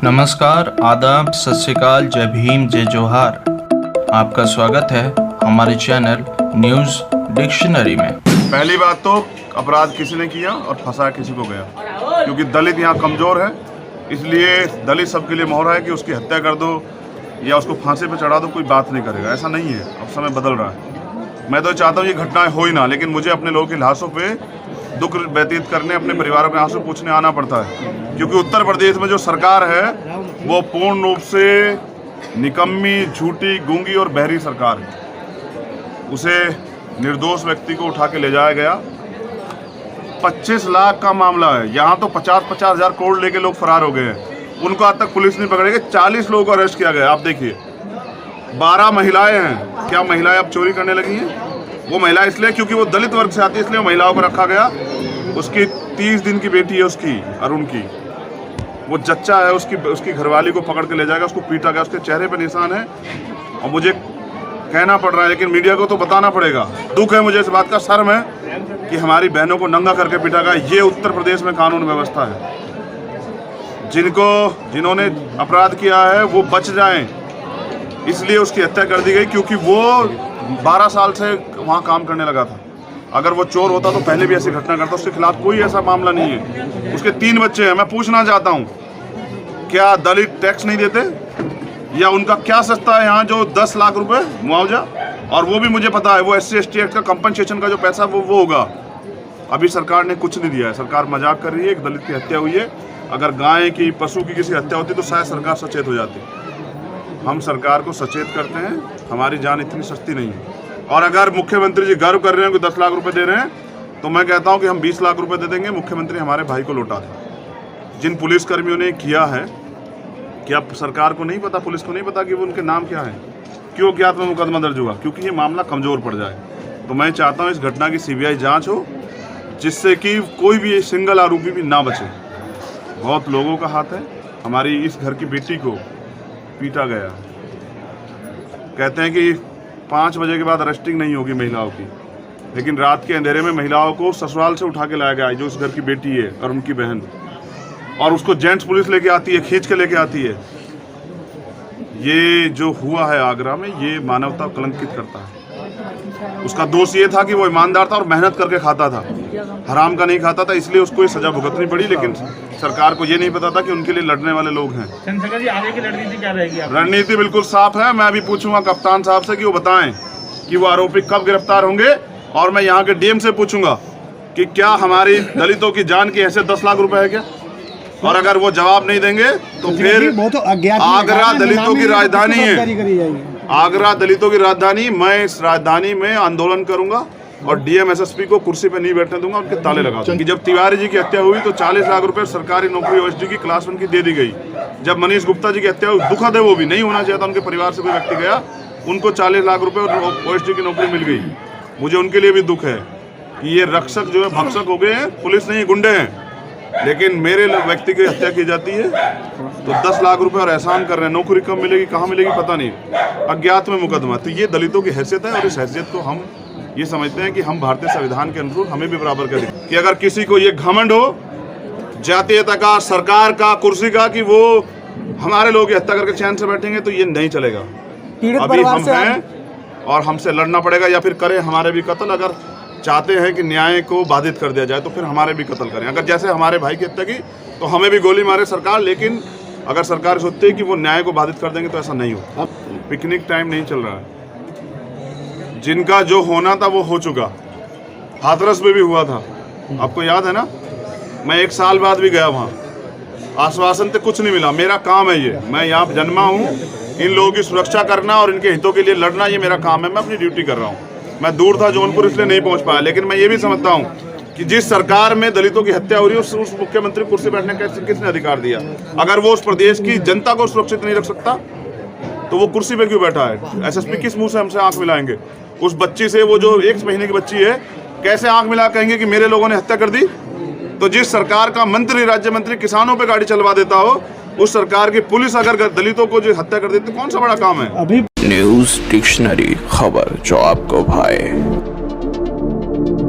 नमस्कार, आदाब, सत श्री अकाल, जय भीम, जय जोहार। आपका स्वागत है हमारे चैनल न्यूज़ डिक्शनरी में। पहली बात तो अपराध किसी ने किया और फंसा किसी को गया, क्योंकि दलित यहाँ कमज़ोर है, इसलिए दलित सबके लिए मोहरा है कि उसकी हत्या कर दो या उसको फांसी पे चढ़ा दो, कोई बात नहीं करेगा। ऐसा नहीं है, अब समय बदल रहा है। मैं तो चाहता हूँ ये घटनाएं हो ही ना, लेकिन मुझे अपने लोगों की लाशों पे दुख व्यतीत करने, अपने परिवारों के आंसू पूछने आना पड़ता है, क्योंकि उत्तर प्रदेश में जो सरकार है वो पूर्ण रूप से निकम्मी, झूठी, गूंगी और बहरी सरकार है। उसे निर्दोष व्यक्ति को उठा के ले जाया गया। 25 लाख का मामला है, यहाँ तो 50-50 हज़ार करोड़ लेके लोग फरार हो गए हैं, उनको आज तक पुलिस नहीं पकड़ेगी। 40 लोगों को अरेस्ट किया गया। आप देखिए, 12 महिलाएं हैं। क्या महिलाएं अब चोरी करने लगी हैं? वो महिला इसलिए क्योंकि वो दलित वर्ग से आती है, इसलिए महिलाओं को रखा गया। उसकी 30 दिन की बेटी है, उसकी अरुण की, वो जच्चा है, उसकी घरवाली को पकड़ के ले जाएगा, उसको पीटा गया, उसके चेहरे पे निशान है। और मुझे कहना पड़ रहा है, लेकिन मीडिया को तो बताना पड़ेगा। दुख है मुझे इस बात का, शर्म है कि हमारी बहनों को नंगा करके पीटा गया। ये उत्तर प्रदेश में कानून व्यवस्था है। जिन्होंने अपराध किया है वो बच जाएं, इसलिए उसकी हत्या कर दी गई, क्योंकि वो 12 साल से वहाँ काम करने लगा था। अगर वो चोर होता तो पहले भी ऐसी घटना करता। उसके खिलाफ कोई ऐसा मामला नहीं है। उसके 3 बच्चे हैं। मैं पूछना चाहता हूँ, क्या दलित टैक्स नहीं देते, या उनका क्या सस्ता है यहाँ जो 10 लाख रुपए मुआवजा? और वो भी मुझे पता है, वो SC/ST एक्ट का कंपनसेशन का जो पैसा वो होगा। अभी सरकार ने कुछ नहीं दिया है। सरकार मजाक कर रही है। एक दलित की हत्या हुई है। अगर गाय की, पशु की किसी हत्या होती तो शायद सरकार सचेत हो जाती। हम सरकार को सचेत करते हैं, हमारी जान इतनी सस्ती नहीं है। और अगर मुख्यमंत्री जी गर्व कर रहे हैं कि 10 लाख रुपए दे रहे हैं, तो मैं कहता हूं कि हम 20 लाख रुपए दे देंगे, मुख्यमंत्री हमारे भाई को लौटा दें। जिन पुलिसकर्मियों ने किया है, क्या सरकार को नहीं पता, पुलिस को नहीं पता कि वो उनके नाम क्या है? क्यों अज्ञात में मुकदमा दर्ज हुआ? क्योंकि ये मामला कमज़ोर पड़ जाए। तो मैं चाहता हूँ इस घटना की CBI जाँच हो, जिससे कि कोई भी सिंगल आरोपी भी ना बचे। बहुत लोगों का हाथ है। हमारी इस घर की बेटी को पीटा गया। कहते हैं कि 5 बजे के बाद अरेस्टिंग नहीं होगी महिलाओं की, लेकिन रात के अंधेरे में महिलाओं को ससुराल से उठा के लाया गया, जो उस घर की बेटी है और उनकी बहन, और उसको जेंट्स पुलिस लेके आती है, खींच के लेके आती है। ये जो हुआ है आगरा में, ये मानवता को कलंकित करता है। उसका दोष ये था कि वो ईमानदार था और मेहनत करके खाता था, हराम का नहीं खाता था, इसलिए उसको ये सजा भुगतनी पड़ी। लेकिन सरकार को ये नहीं पता था कि उनके लिए लड़ने वाले लोग हैं। चंद्रशेखर जी, आगे की रणनीति क्या रहेगी? रणनीति बिल्कुल साफ है। मैं अभी पूछूंगा कप्तान साहब से कि वो बताएं कि वो आरोपी कब गिरफ्तार होंगे, और मैं यहाँ के DM से पूछूंगा कि क्या हमारी दलितों की जान की हैसियत 10 लाख रुपए है क्या? और अगर वो जवाब नहीं देंगे तो फिर आगरा दलितों की राजधानी है। आगरा दलितों की राजधानी, मैं इस राजधानी में आंदोलन करूंगा और DM SSP को कुर्सी पे नहीं बैठने दूंगा, उनके ताले लगा दूंगा। जब तिवारी जी की हत्या हुई तो 40 लाख रुपए सरकारी नौकरी OSD की क्लास 1 की दे दी गई। जब मनीष गुप्ता जी की हत्या हुई, दुखद है, वो भी नहीं होना चाहिए था, उनके परिवार से कोई व्यक्ति गया, उनको 40 लाख रुपए और OSD की नौकरी मिल गई। मुझे उनके लिए भी दुख है कि ये रक्षक जो है भक्षक हो गए हैं। पुलिस नहीं, गुंडे हैं। लेकिन मेरे व्यक्ति की हत्या की जाती है तो 10 लाख रुपए और एहसान कर रहे हैं। नौकरी कब मिलेगी, कहाँ मिलेगी, पता नहीं, अज्ञात में मुकदमा। तो ये दलितों की हैसियत है, और इस हैसियत को हम ये समझते हैं कि हम भारतीय संविधान के अनुरूप हमें भी बराबर करें। कि अगर किसी को ये घमंड हो जातीयता का, सरकार का, कुर्सी का, कि वो हमारे लोग हत्या करके चैन से बैठेंगे, तो ये नहीं चलेगा। अभी हम हैं और हमसे लड़ना पड़ेगा, या फिर करें हमारे भी कत्ल। अगर चाहते हैं कि न्याय को बाधित कर दिया जाए तो फिर हमारे भी कत्ल करें। अगर जैसे हमारे भाई की हत्या की तो हमें भी गोली मारे सरकार, लेकिन अगर सरकार सोचती है कि वो न्याय को बाधित कर देंगे तो ऐसा नहीं हो। पिकनिक टाइम नहीं चल रहा है। जिनका जो होना था वो हो चुका। हाथरस में भी हुआ था, आपको याद है ना? मैं 1 साल बाद भी गया वहाँ, आश्वासन से कुछ नहीं मिला। मेरा काम है ये, मैं यहाँ जन्मा हूँ। इन लोगों की सुरक्षा करना और इनके हितों के लिए लड़ना, ये मेरा काम है। मैं अपनी ड्यूटी कर रहा हूँ। मैं दूर था जौनपुर, इसलिए नहीं पहुँच पाया। लेकिन मैं ये भी समझता हूँ कि जिस सरकार में दलितों की हत्या हो रही है, उस मुख्यमंत्री कुर्सी बैठने का किसने अधिकार दिया? अगर वो उस प्रदेश की जनता को सुरक्षित नहीं रख सकता तो वो कुर्सी पे क्यों बैठा है? SSP किस मुंह से हमसे आंख मिलाएंगे? उस बच्ची से, वो जो 1 महीने की बच्ची है, कैसे आंख मिला कहेंगे कि मेरे लोगों ने हत्या कर दी? तो जिस सरकार का मंत्री, राज्य मंत्री किसानों पे गाड़ी चलवा देता हो, उस सरकार की पुलिस अगर दलितों को जो हत्या कर देती, तो कौन सा बड़ा काम है? न्यूज़ डिक्शनरी, खबर जो आपको भाए।